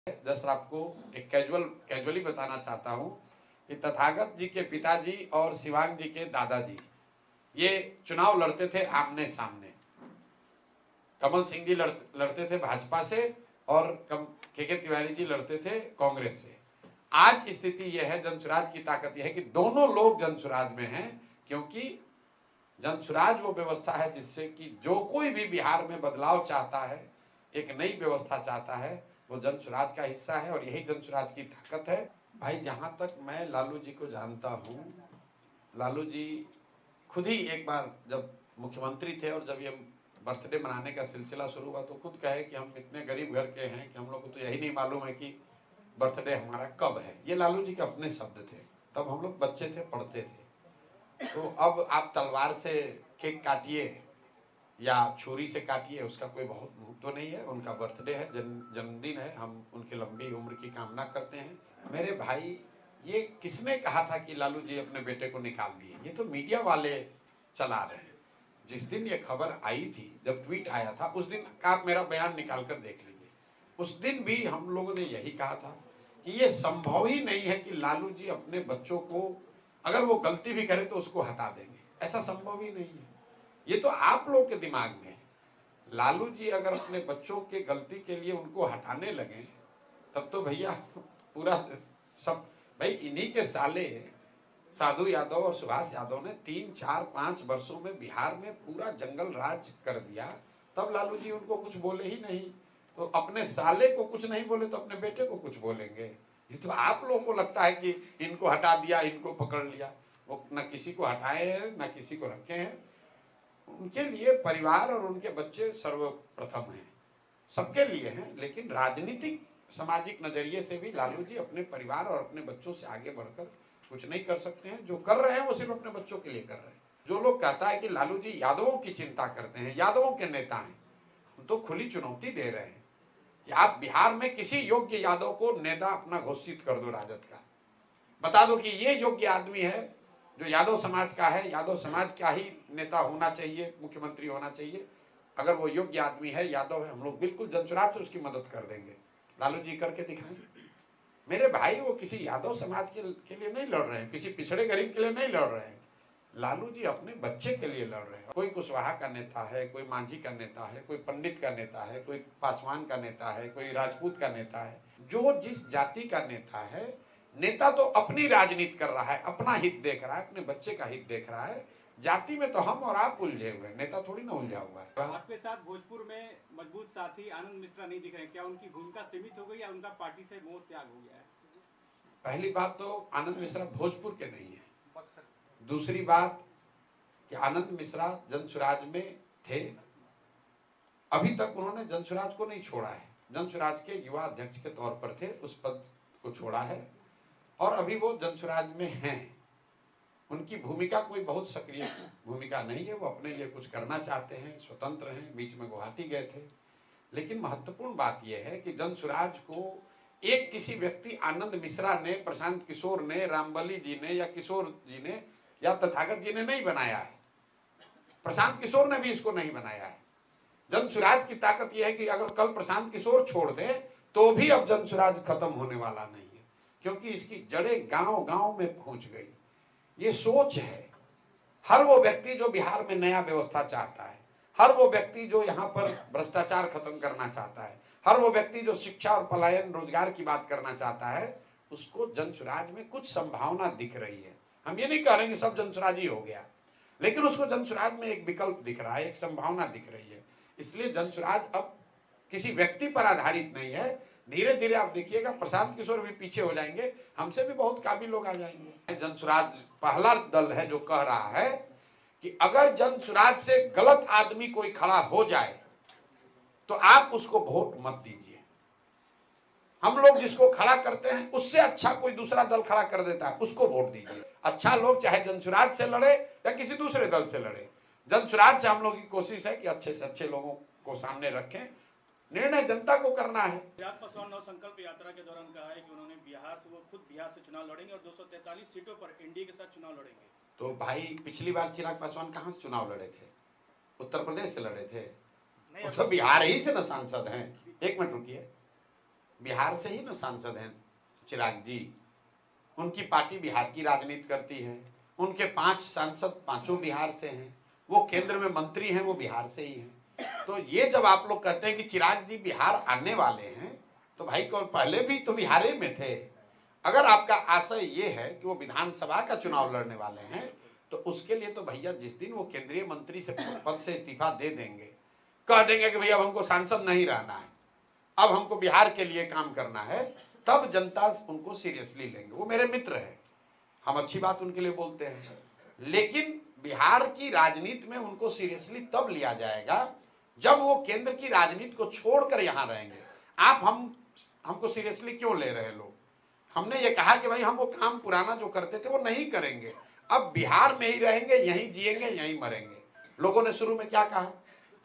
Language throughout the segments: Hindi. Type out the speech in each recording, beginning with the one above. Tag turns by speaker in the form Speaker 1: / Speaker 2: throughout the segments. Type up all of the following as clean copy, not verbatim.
Speaker 1: जस्ट आपको एक कैजुअली बताना चाहता हूं कि तथागत जी के पिताजी और शिवांग जी के दादाजी ये चुनाव लड़ते थे आमने सामने। कमल सिंह जी लड़ते थे भाजपा से और के तिवारी जी लड़ते थे कांग्रेस से। आज स्थिति यह है, जनसुराज की ताकत यह है कि दोनों लोग जनसुराज में हैं, क्योंकि जनसुराज वो व्यवस्था है जिससे कि जो कोई भी बिहार में बदलाव चाहता है, एक नई व्यवस्था चाहता है, वो जनसुराज का हिस्सा है और यही जनसुराज की ताकत है। भाई, जहां तक मैं लालू जी को जानता हूं, लालू जी खुद ही एक बार जब मुख्यमंत्री थे और जब ये बर्थडे मनाने का सिलसिला शुरू हुआ तो खुद कहे कि हम इतने गरीब घर के हैं कि हम लोग को तो यही नहीं मालूम है कि बर्थडे हमारा कब है। ये लालू जी के अपने शब्द थे। तब हम लोग बच्चे थे, पढ़ते थे। तो अब आप तलवार से केक काटिए या छुरी से काटिए, उसका कोई बहुत महत्व नहीं है। उनका बर्थडे है, जन्मदिन है, हम उनकी लंबी उम्र की कामना करते हैं। मेरे भाई, ये किसने कहा था कि लालू जी अपने बेटे को निकाल दिए? ये तो मीडिया वाले चला रहे हैं। जिस दिन ये खबर आई थी, जब ट्वीट आया था, उस दिन का आप मेरा बयान निकाल कर देख लीजिए। उस दिन भी हम लोगों ने यही कहा था कि ये संभव ही नहीं है कि लालू जी अपने बच्चों को, अगर वो गलती भी करे तो उसको हटा देंगे। ऐसा संभव ही नहीं है। ये तो आप लोग के दिमाग में है। लालू जी अगर अपने बच्चों के गलती के लिए उनको हटाने लगे तब तो भैया पूरा सब, भाई इन्हीं के साले साधु यादव और सुभाष यादव ने 3, 4, 5 वर्षों में बिहार में पूरा जंगल राज कर दिया। तब लालू जी उनको कुछ बोले ही नहीं। तो अपने साले को कुछ नहीं बोले तो अपने बेटे को कुछ बोलेंगे? ये तो आप लोगों को लगता है कि इनको हटा दिया, इनको पकड़ लिया। वो न किसी को हटाए हैं, न किसी को रखे हैं। उनके लिए परिवार और उनके बच्चे सर्वप्रथम हैं, सबके लिए हैं। लेकिन राजनीतिक सामाजिक नजरिए से भी लालू जी अपने परिवार और अपने बच्चों से आगे बढ़कर कुछ नहीं कर सकते हैं। जो कर रहे हैं वो सिर्फ अपने बच्चों के लिए कर रहे हैं। जो लोग कहता है कि लालू जी यादवों की चिंता करते हैं, यादवों के नेता हैं, हम तो खुली चुनौती दे रहे हैं कि आप बिहार में किसी योग्य यादव को नेता अपना घोषित कर दो, राजद का बता दो कि ये योग्य आदमी है जो यादव समाज का है, यादव समाज का ही नेता होना चाहिए, मुख्यमंत्री होना चाहिए। अगर वो योग्य आदमी है, यादव है, हम लोग बिल्कुल जनसुराज से उसकी मदद कर देंगे। लालू जी करके दिखाएं। मेरे भाई, वो किसी यादव समाज के लिए नहीं लड़ रहे हैं, किसी पिछड़े गरीब के लिए नहीं लड़ रहे हैं। लालू जी अपने बच्चे के लिए लड़ रहे हैं। कोई कुशवाहा का नेता है, कोई मांझी का नेता है, कोई पंडित का नेता है, कोई पासवान का नेता है, कोई राजपूत का नेता है। जो जिस जाति का नेता है, नेता तो अपनी राजनीति कर रहा है, अपना हित देख रहा है, अपने बच्चे का हित देख रहा है। जाति में तो हम और आप उलझे हुए हैं, नेता थोड़ी ना उलझा हुआ है।
Speaker 2: आपके साथ भोजपुर में मजबूत साथी आनंद मिश्रा नहीं दिख रहे, क्या उनकी भूमिका सीमित हो गई या उनका पार्टी से मोह त्याग हो गया है?
Speaker 1: पहली बात तो आनंद मिश्रा भोजपुर के नहीं है। दूसरी बात कि आनंद मिश्रा जनसुराज में थे, अभी तक उन्होंने जनसुराज को नहीं छोड़ा है। जनसुराज के युवा अध्यक्ष के तौर पर थे, उस पद को छोड़ा है और अभी वो जनसुराज में हैं। उनकी भूमिका कोई बहुत सक्रिय भूमिका नहीं है। वो अपने लिए कुछ करना चाहते हैं, स्वतंत्र हैं। बीच में गुवाहाटी गए थे। लेकिन महत्वपूर्ण बात यह है कि जनसुराज को एक किसी व्यक्ति आनंद मिश्रा ने, प्रशांत किशोर ने, रामबली जी ने या किशोर जी ने या तथागत जी ने नहीं बनाया है। प्रशांत किशोर ने भी इसको नहीं बनाया है। जनसुराज की ताकत यह है कि अगर कल प्रशांत किशोर छोड़ दे तो भी अब जनसुराज खत्म होने वाला नहीं है, क्योंकि इसकी जड़ें गांव गांव में पहुंच गई। ये सोच है। हर वो व्यक्ति जो बिहार में नया व्यवस्था चाहता है, हर वो व्यक्ति जो यहाँ पर भ्रष्टाचार खत्म करना चाहता है, हर वो व्यक्ति जो शिक्षा और पलायन रोजगार की बात करना चाहता है, उसको जनसुराज में कुछ संभावना दिख रही है। हम ये नहीं कह रहे कि सब जनसुराज ही हो गया, लेकिन उसको जनसुराज में एक विकल्प दिख रहा है, एक संभावना दिख रही है। इसलिए जनसुराज अब किसी व्यक्ति पर आधारित नहीं है। धीरे धीरे आप देखिएगा प्रशांत किशोर भी पीछे हो जाएंगे, हमसे भी बहुत काबिल लोग आ जाएंगे। जनसुराज पहला दल है जो कह रहा है कि अगर जनसुराज से गलत आदमी कोई खड़ा हो जाए तो आप उसको वोट मत दीजिए। हम लोग जिसको खड़ा करते हैं उससे अच्छा कोई दूसरा दल खड़ा कर देता है, उसको वोट दीजिए। अच्छा लोग चाहे जनसुराज से लड़े या किसी दूसरे दल से लड़े, जनसुराज से हम लोग की कोशिश है कि अच्छे से अच्छे लोगों को सामने रखें। निर्णय जनता को करना है।
Speaker 2: चिराग पासवान नव संकल्प यात्रा के दौरान कहा है कि उन्होंने बिहार से, वो खुद बिहार से चुनाव लड़ेंगे और 243 सीटों पर एनडीए के साथ चुनाव लड़ेंगे।
Speaker 1: तो भाई, पिछली बार चिराग पासवान कहां से चुनाव लड़े थे? उत्तर प्रदेश से लड़े थे। वो तो बिहार ही से न सांसद हैं। एक मिनट रुकिए, बिहार से ही ना सांसद हैं चिराग जी, उनकी पार्टी बिहार की राजनीति करती है, उनके 5 सांसद पांचों बिहार से हैं, वो केंद्र में मंत्री हैं वो बिहार से ही हैं। तो ये जब आप लोग कहते हैं कि चिराग जी बिहार आने वाले हैं, तो भाई को पहले भी तो बिहार में थे। अगर आपका आशय ये है कि वो विधानसभा का चुनाव लड़ने वाले हैं, तो उसके लिए तो भैया जिस दिन वो केंद्रीय मंत्री से पद से इस्तीफा दे देंगे, कह देंगे कि भैया अब हमको सांसद नहीं रहना है, अब हमको बिहार के लिए काम करना है, तब जनता उनको सीरियसली लेंगे। वो मेरे मित्र हैं, हम अच्छी बात उनके लिए बोलते हैं, लेकिन बिहार की राजनीति में उनको सीरियसली तब लिया जाएगा जब वो केंद्र की राजनीति को छोड़कर यहां रहेंगे। आप हमको सीरियसली क्यों ले रहे लोग? हमने ये कहा कि भाई हम वो काम पुराना जो करते थे वो नहीं करेंगे, अब बिहार में ही रहेंगे, यहीं जिएंगे, यहीं मरेंगे। लोगों ने शुरू में क्या कहा,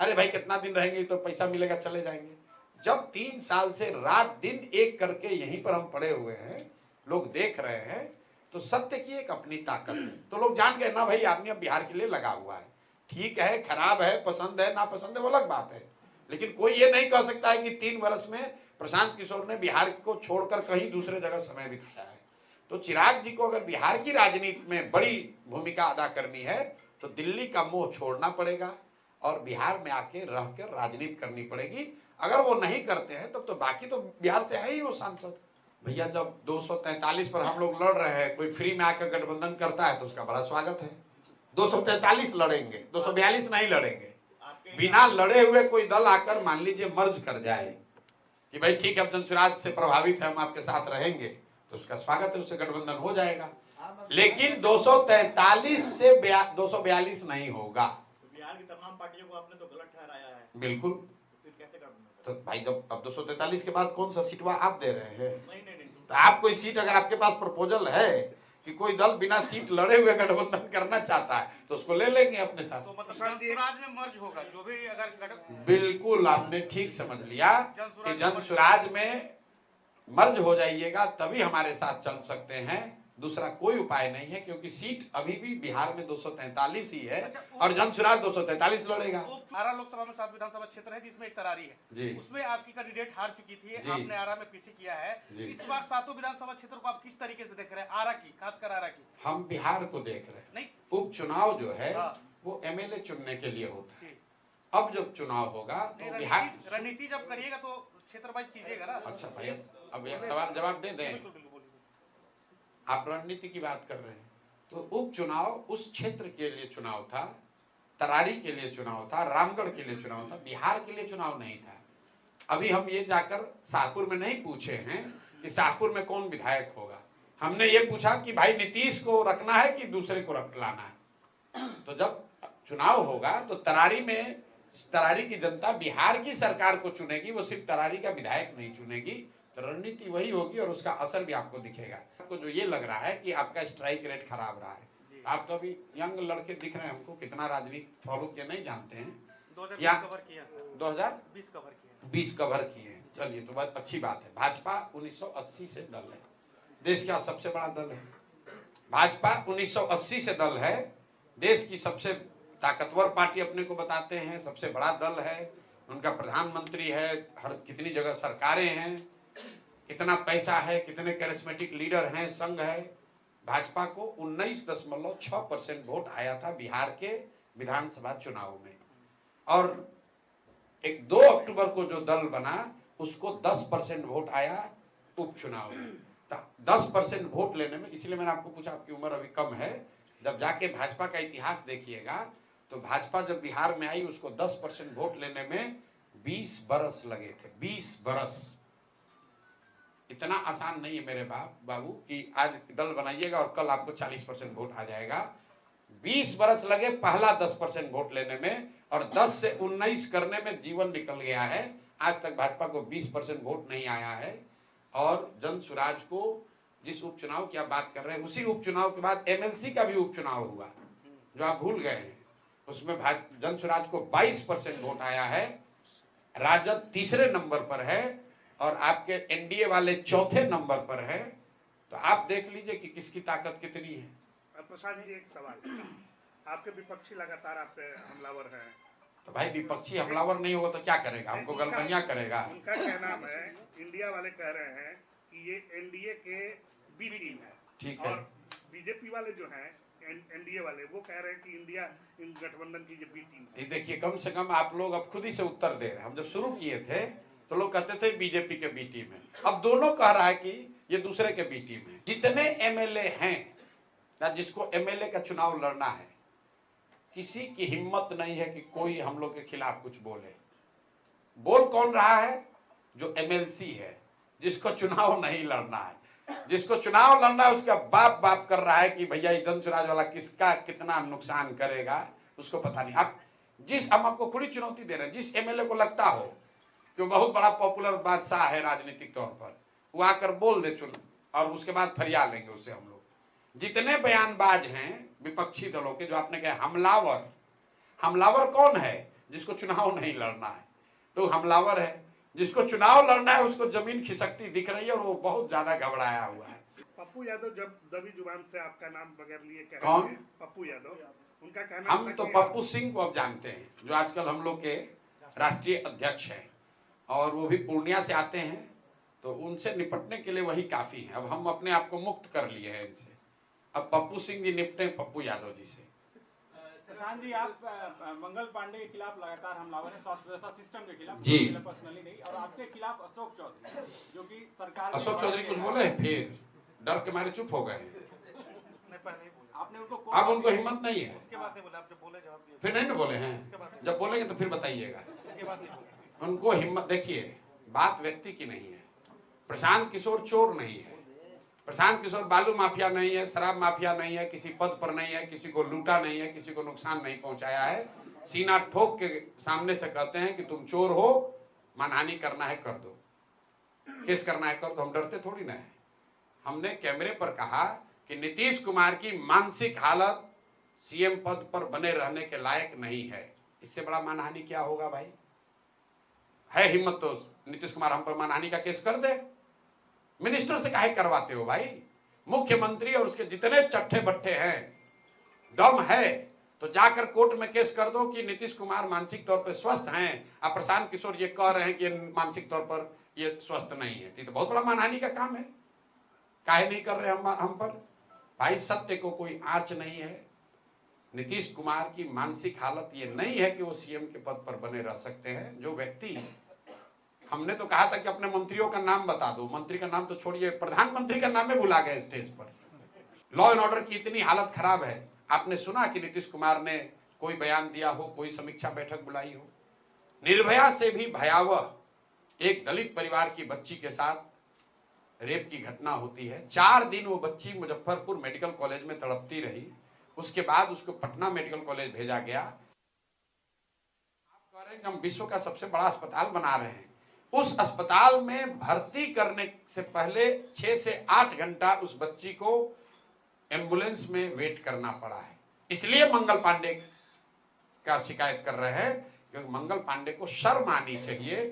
Speaker 1: अरे भाई कितना दिन रहेंगे तो पैसा मिलेगा चले जाएंगे। जब 3 साल से रात दिन एक करके यहीं पर हम पड़े हुए हैं, लोग देख रहे हैं, तो सत्य की एक अपनी ताकत है। तो लोग जान गए ना भाई आदमी अब बिहार के लिए लगा हुआ है। ठीक है, खराब है, पसंद है ना पसंद है वो अलग बात है, लेकिन कोई ये नहीं कह सकता है कि 3 वर्ष में प्रशांत किशोर ने बिहार को छोड़कर कहीं दूसरे जगह समय बिताया है। तो चिराग जी को अगर बिहार की राजनीति में बड़ी भूमिका अदा करनी है तो दिल्ली का मोह छोड़ना पड़ेगा और बिहार में आके रहकर राजनीति करनी पड़ेगी। अगर वो नहीं करते हैं तब तो बाकी तो बिहार से है ही वो सांसद। भैया जब 243 पर हम लोग लड़ रहे हैं, कोई फ्री में आकर गठबंधन करता है तो उसका बड़ा स्वागत है। 243 लड़ेंगे, 242 नहीं लड़ेंगे। बिना लड़े हुए कोई दल आकर मान लीजिए मर्ज कर जाए कि भाई ठीक है अब जनसुराज से प्रभावित है हम आपके साथ रहेंगे, तो उसका स्वागत है, उससे गठबंधन हो जाएगा। लेकिन 243 से 242 नहीं होगा।
Speaker 3: बिहार की तमाम पार्टियों को आपने तो गलत ठहराया है।
Speaker 1: बिल्कुल,
Speaker 3: फिर कैसे गठबंधन?
Speaker 1: तो भाई जब अब 243 के बाद कौन सा सीटवा आप दे रहे हैं?
Speaker 3: नहीं।
Speaker 1: तो आप कोई सीट अगर आपके पास प्रपोजल है कि कोई दल बिना सीट लड़े हुए गठबंधन करना चाहता है तो उसको ले लेंगे अपने साथ।
Speaker 2: तो मतलब जनसुराज में मर्ज होगा जो भी अगर
Speaker 1: बिल्कुल, आपने ठीक समझ लिया कि जनसुराज में मर्ज हो जाइएगा तभी हमारे साथ चल सकते हैं, दूसरा कोई उपाय नहीं है, क्योंकि सीट अभी भी बिहार में 243 ही है और जनसुराज 243 लड़ेगा।
Speaker 2: आरा लोकसभा में 7 विधानसभा क्षेत्र है जिसमें एक तरारी है
Speaker 1: जी।
Speaker 2: उसमें आपकी कैंडिडेट हार चुकी थी, आपने आरा में पीछे किया है। इस बार 7 विधानसभा क्षेत्र को आप किस तरीके से देख रहे हैं? आरा की, खासकर आरा की।
Speaker 1: हम बिहार को देख रहे हैं।
Speaker 2: नहीं,
Speaker 1: उपचुनाव जो है वो एमएलए चुनने के लिए होता है। अब जब चुनाव होगा तो बिहार
Speaker 2: रणनीति जब करिएगा तो क्षेत्र वाइज कीजिएगा ना।
Speaker 1: अच्छा भाई अब एक सवाल जवाब दे दें। आप रणनीति की बात कर रहे हैं, तो उपचुनाव उस क्षेत्र के लिए चुनाव था, तरारी के लिए चुनाव था, रामगढ़ के लिए चुनाव था, बिहार के लिए चुनाव नहीं था। अभी हम ये जाकर शाहपुर में नहीं पूछे हैं कि शाहपुर में कौन विधायक होगा, हमने ये पूछा कि भाई नीतीश को रखना है कि दूसरे को लाना है। तो जब चुनाव होगा तो तरारी की जनता बिहार की सरकार को चुनेगी, वो सिर्फ तरारी का विधायक नहीं चुनेगी। तो रणनीति वही होगी और उसका असर भी आपको दिखेगा। आपको जो ये लग रहा है कि आपका स्ट्राइक रेट खराब रहा है, आप तो अभी यंग लड़के दिख रहे हैं हमको, कितना राजनीति फॉलो किए नहीं जानते हैं।
Speaker 2: 2020 कवर किया सर,
Speaker 1: 2020
Speaker 2: कवर किया,
Speaker 1: 20 कवर किए। चलिए तो बहुत अच्छी बात है। भाजपा 1980 से दल है, देश का सबसे बड़ा दल है। भाजपा 1980 से दल है, देश की सबसे ताकतवर पार्टी अपने को बताते हैं, सबसे बड़ा दल है, उनका प्रधानमंत्री है, हर कितनी जगह सरकारें हैं, कितना पैसा है, कितने कैरिस्मेटिक लीडर हैं, संघ है। भाजपा को 19.6% वोट आया था बिहार के विधानसभा चुनाव में, और 2 अक्टूबर को जो दल बना उसको 10% वोट आया उपचुनाव में। 10% वोट लेने में, इसलिए मैंने आपको पूछा, आपकी उम्र अभी कम है, जब जाके भाजपा का इतिहास देखिएगा तो भाजपा जब बिहार में आई उसको 10% वोट लेने में 20 बरस लगे थे। 20 बरस इतना आसान नहीं है मेरे बाबू कि आज दल बनाइएगा और कल आपको 40% वोट आ जाएगा। 20 बरस लगे पहला 10% वोट लेने में, और 10 से 19 करने में जीवन निकल गया है। आज तक भाजपा को 20% वोट नहीं आया है। और जनसुराज को जिस उपचुनाव की आप बात कर रहे हैं, उसी उपचुनाव के बाद एमएलसी का भी उपचुनाव हुआ जो आप भूल गए हैं, उसमें जनसुराज को 22% वोट आया है। राजद तीसरे नंबर पर है और आपके एनडीए वाले चौथे नंबर पर है। तो आप देख लीजिए कि किसकी ताकत कितनी है।
Speaker 4: प्रसाद जी एक सवाल, आपके विपक्षी लगातार आप पे हमलावर हैं,
Speaker 1: तो भाई विपक्षी हमलावर नहीं होगा तो क्या करेगा, हमको गलबनिया करेगा।
Speaker 4: उनका क्या नाम है, इंडिया वाले कह रहे हैं कि ये एनडीए के बी टीम है,
Speaker 1: ठीक है।
Speaker 4: और बीजेपी वाले जो हैं एनडीए वाले वो कह रहे हैं कि इंडिया इन गठबंधन की ये बी टीम है।
Speaker 1: ये देखिए, कम से कम आप लोग अब खुद ही से उत्तर दे रहे हैं। हम जब शुरू किए थे तो लोग कहते थे बीजेपी के बी टीम है, अब दोनों कह रहा है कि ये दूसरे के बी टीम है। जितने एमएलए हैं ना, जिसको एमएलए का चुनाव लड़ना है, किसी की हिम्मत नहीं है कि कोई हम लोग के खिलाफ कुछ बोले। बोल कौन रहा है? जो एमएलसी है, जिसको चुनाव नहीं लड़ना है। जिसको चुनाव लड़ना है उसका बाप बाप कर रहा है कि भैया ये जनसुराज वाला किसका कितना नुकसान करेगा उसको पता नहीं। अब हम आपको खुली चुनौती दे रहे हैं, जिस एमएलए को लगता हो कि बहुत बड़ा पॉपुलर बादशाह है राजनीतिक तौर पर, वो आकर बोल दे चुन, और उसके बाद फरिया लेंगे उससे हम लोग। जितने बयानबाज हैं विपक्षी दलों के, जो आपने कहा हमलावर, हमलावर कौन है? जिसको चुनाव नहीं लड़ना है तो हमलावर है। जिसको चुनाव लड़ना है उसको जमीन खिसकती दिख रही है और वो बहुत ज्यादा घबराया हुआ है।
Speaker 4: पप्पू यादव जब दबी जुबान से आपका नाम बगैर लिए कह
Speaker 1: कौन?
Speaker 4: रहे हैं, पप्पू यादव, उनका कहना
Speaker 1: हम तो पप्पू सिंह को अब जानते हैं, जो आजकल हम लोग के राष्ट्रीय अध्यक्ष हैं, और वो भी पूर्णिया से आते हैं, तो उनसे निपटने के लिए वही काफी है। अब हम अपने आप को मुक्त कर लिए हैं इनसे। अब पप्पू सिंह जी निपटे पप्पू यादव जी से।
Speaker 5: प्रशांत जी, आप मंगल पांडे के खिलाफ लगातार हमलावर हैं, स्वास्थ्य व्यवस्था सिस्टम के खिलाफ
Speaker 1: जी।
Speaker 5: पर्सनली नहीं, और आपके खिलाफ अशोक चौधरी, जो कि सरकार
Speaker 1: अशोक चौधरी कुछ बोले हैं, फिर डर के मारे चुप हो गए हैं।
Speaker 5: आपने उनको
Speaker 1: अब उनको हिम्मत नहीं है,
Speaker 2: उसके बाद नहीं बोले, आप जब बोले जवाब दिए
Speaker 1: फिर नहीं ना बोले हैं। जब बोलेंगे तो फिर बताइएगा।
Speaker 2: उसके बाद नहीं बोले।
Speaker 1: उनको हिम्मत, देखिए बात व्यक्ति की नहीं है। प्रशांत किशोर चोर नहीं है, प्रशांत किशोर बालू माफिया नहीं है, शराब माफिया नहीं है, किसी पद पर नहीं है, किसी को लूटा नहीं है, किसी को नुकसान नहीं पहुंचाया है। सीना ठोक के सामने से कहते हैं कि तुम चोर हो, मानहानि करना है कर दो, केस करना है कर दो। हम डरते थोड़ी ना है। हमने कैमरे पर कहा कि नीतीश कुमार की मानसिक हालत सीएम पद पर बने रहने के लायक नहीं है। इससे बड़ा मानहानि क्या होगा भाई? है हिम्मत तो नीतीश कुमार हम पर मानहानि का केस कर दे। मिनिस्टर से काहे करवाते हो भाई? मुख्यमंत्री और उसके जितने चट्टे बट्टे हैं, दम है तो जाकर कोर्ट में केस कर दो कि नीतीश कुमार मानसिक तौर पर स्वस्थ हैं। अब प्रशांत किशोर ये कह रहे हैं कि मानसिक तौर पर ये स्वस्थ नहीं है, ये तो बहुत बड़ा मानहानि का काम है। काहे नहीं कर रहे हम पर? भाई सत्य को कोई आंच नहीं है। नीतीश कुमार की मानसिक हालत ये नहीं है कि वो सीएम के पद पर बने रह सकते हैं। जो व्यक्ति, हमने तो कहा था कि अपने मंत्रियों का नाम बता दो, मंत्री का नाम तो छोड़िए, प्रधानमंत्री का नाम ही भुला गए स्टेज पर। लॉ एंड ऑर्डर की इतनी हालत खराब है। आपने सुना कि नीतीश कुमार ने कोई बयान दिया हो, कोई समीक्षा बैठक बुलाई हो? निर्भया से भी भयावह एक दलित परिवार की बच्ची के साथ रेप की घटना होती है। 4 दिन वो बच्ची मुजफ्फरपुर मेडिकल कॉलेज में तड़पती रही, उसके बाद उसको पटना मेडिकल कॉलेज भेजा गया। आप कह रहे हैं कि हम विश्व का सबसे बड़ा अस्पताल बना रहे हैं, उस अस्पताल में भर्ती करने से पहले 6 से 8 घंटा उस बच्ची को एम्बुलेंस में वेट करना पड़ा है। इसलिए मंगल पांडे का शिकायत कर रहे हैं, क्योंकि मंगल पांडे को शर्म आनी चाहिए,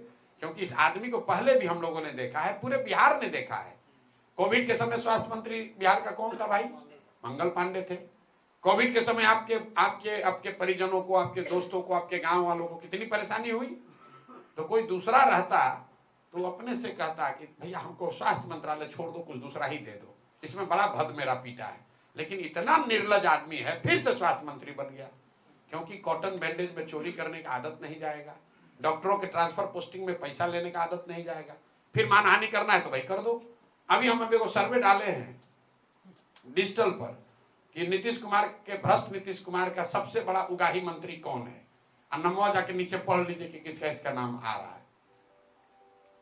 Speaker 1: क्योंकि इस आदमी को पहले भी हम लोगों ने देखा है, पूरे बिहार ने देखा है। कोविड के समय स्वास्थ्य मंत्री बिहार का कौन था भाई? मंगल पांडे थे। कोविड के समय आपके परिजनों को, आपके दोस्तों को, आपके गांव वालों को कितनी परेशानी हुई। तो कोई दूसरा रहता तो अपने से कहता कि भैया हमको स्वास्थ्य मंत्रालय छोड़ दो, कुछ दूसरा ही दे दो, इसमें बड़ा भद मेरा पीटा है। लेकिन इतना निर्लज आदमी है, फिर से स्वास्थ्य मंत्री बन गया, क्योंकि कॉटन बैंडेज में चोरी करने का आदत नहीं जाएगा, डॉक्टरों के ट्रांसफर पोस्टिंग में पैसा लेने का आदत नहीं जाएगा। फिर मानहानि करना है तो भाई कर दो। अभी हम एक सर्वे डाले हैं डिजिटल पर कि नीतीश कुमार के, भ्रष्ट नीतीश कुमार का सबसे बड़ा उगाही मंत्री कौन है। नमवा जाके नीचे पढ़ लीजिए कि किसका इसका नाम आ रहा है,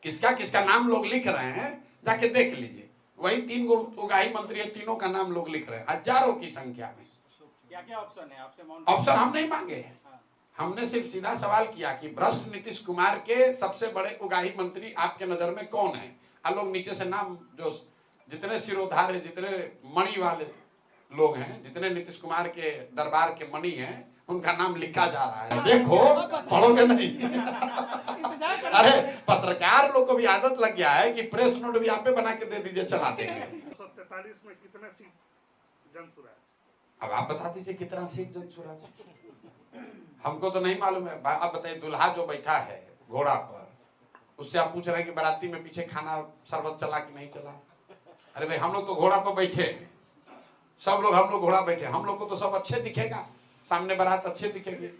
Speaker 1: किसका किसका नाम लोग लिख रहे हैं, जाके देख लीजिए। वही 3 उगाही मंत्री है, तीनों का नाम लोग लिख रहे हैं, हजारों की संख्या में।
Speaker 5: क्या क्या ऑप्शन है आपसे?
Speaker 1: ऑप्शन हम नहीं मांगे, हमने सिर्फ सीधा सवाल किया कि भ्रष्ट नीतीश कुमार के सबसे बड़े उगाही मंत्री आपके नजर में कौन है। लोग नीचे से नाम, जो जितने सिरोधार है, जितने मणि वाले लोग हैं, जितने नीतीश कुमार के दरबार के मणि हैं, उनका नाम लिखा जा रहा है। देखो, पढ़ोगे नहीं। अरे पत्रकार लोग को भी आदत लग गया है कि प्रेस नोट भी आप पे बना के दे दीजिए, चला देंगे।
Speaker 4: 1943 में कितने सीट जनसुराज?
Speaker 1: अब आप बता दीजिए कितना सिख जन स्वराज, हमको तो नहीं मालूम है। अब बताइए, दुल्हा जो बैठा है घोड़ा पर, उससे आप पूछ रहे हैं कि बाराती में पीछे खाना शरबत चला कि नहीं चला। अरे भाई, हम लोग तो घोड़ा पर बैठे हैं, सब लोग हम लोग घोड़ा बैठे, हम लोग को तो सब अच्छे दिखेगा, सामने बारात अच्छे दिखेंगे।